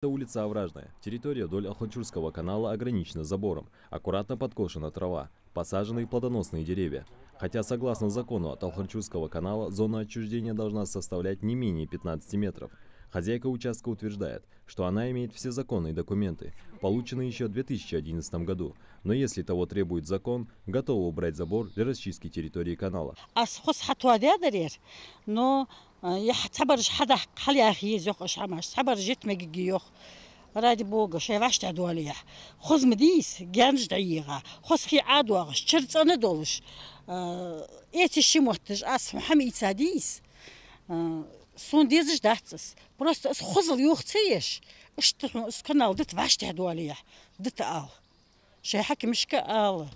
Это улица Овражная. Территория вдоль Алханчурского канала ограничена забором. Аккуратно подкошена трава, посажены плодоносные деревья. Хотя, согласно закону от Алханчурского канала, зона отчуждения должна составлять не менее 15 метров. Хозяйка участка утверждает, что она имеет все законные документы, полученные еще в 2011 году. Но если того требует закон, готова убрать забор для расчистки территории канала. Ради бога, шеваш тадуалия. Хоз медис, гянж даига. Хоз хи адуагаш, черцаны долыш. Эти шимоттыш, ас Мухаммед Садис. Сон дезиш датсас. Просто с хозл юхцееш. Что с канал дит ваш тадуалия. Дит ал. شيحكي مشكلة الله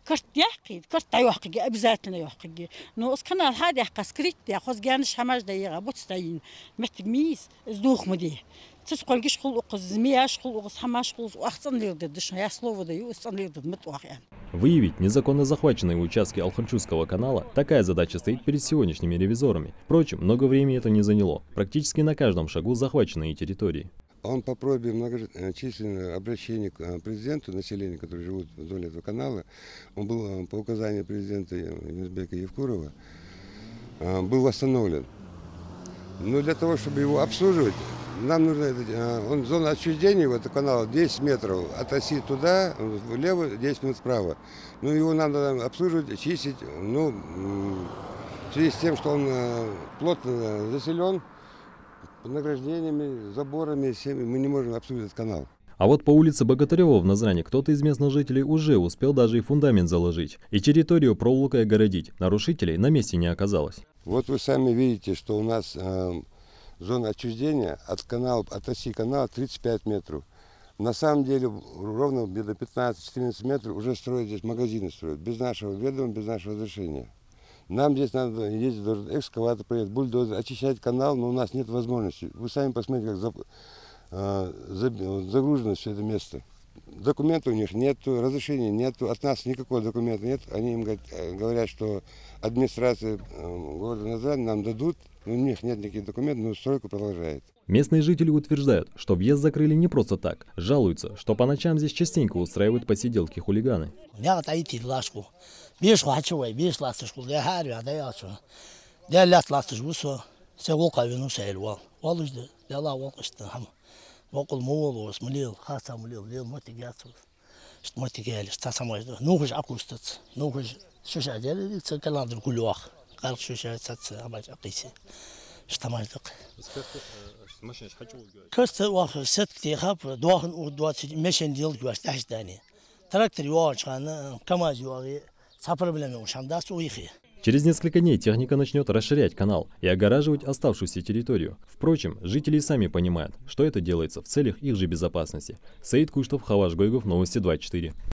كرت يحكي كرت يحكي أبزاتنا يحكي نو اسكنا هذا يحكي سكريت ياخذ جانش حماش دقيقة بوتستين محتاج ميس زدوخ مديه تسقل جيش خلق زمياش خلق حماش خلق وأحسن لي ضد شو يا слово даю أحسن لي ضد متوقع يعني. Выявить незаконно захваченные участки Алханчурского канала – такая задача стоит перед сегодняшними ревизорами. Впрочем, много времени это не заняло. Практически на каждом шагу захваченные территории. Он по просьбе многочисленных обращений к президенту, населению, которые живут вдоль этого канала, он был по указанию президента Юнусбека Евкурова, был восстановлен. Но для того, чтобы его обслуживать, нам нужно, зона отчуждения этого канала 10 метров от оси туда, влево, 10 минут справа. Ну, его надо обслуживать, чистить, ну, в связи с тем, что он плотно заселен, награждениями, заборами, всеми, мы не можем обслуживать канал. А вот по улице Богатырева в Назране кто-то из местных жителей уже успел даже и фундамент заложить, и территорию проволокой огородить. Нарушителей на месте не оказалось. Вот вы сами видите, что у нас зона отчуждения от оси канала 35 метров. На самом деле ровно где-то 15-14 метров уже строят здесь магазины, строят, без нашего ведома, без нашего разрешения. Нам здесь надо ездить, экскаватор проехать, бульдозер, очищать канал, но у нас нет возможности. Вы сами посмотрите, как загружено все это место. Документов у них нет, разрешения нет, от нас никакого документа нет. Они им говорят, что администрация города Назрань нам дадут, но у них нет никаких документов, но стройку продолжает. Местные жители утверждают, что въезд закрыли не просто так. Жалуются, что по ночам здесь частенько устраивают посиделки хулиганы. Через несколько дней техника начнет расширять канал и огораживать оставшуюся территорию. Впрочем, жители сами понимают, что это делается в целях их же безопасности. Саид Куштов, Хаваш Гойгов, Новости 24.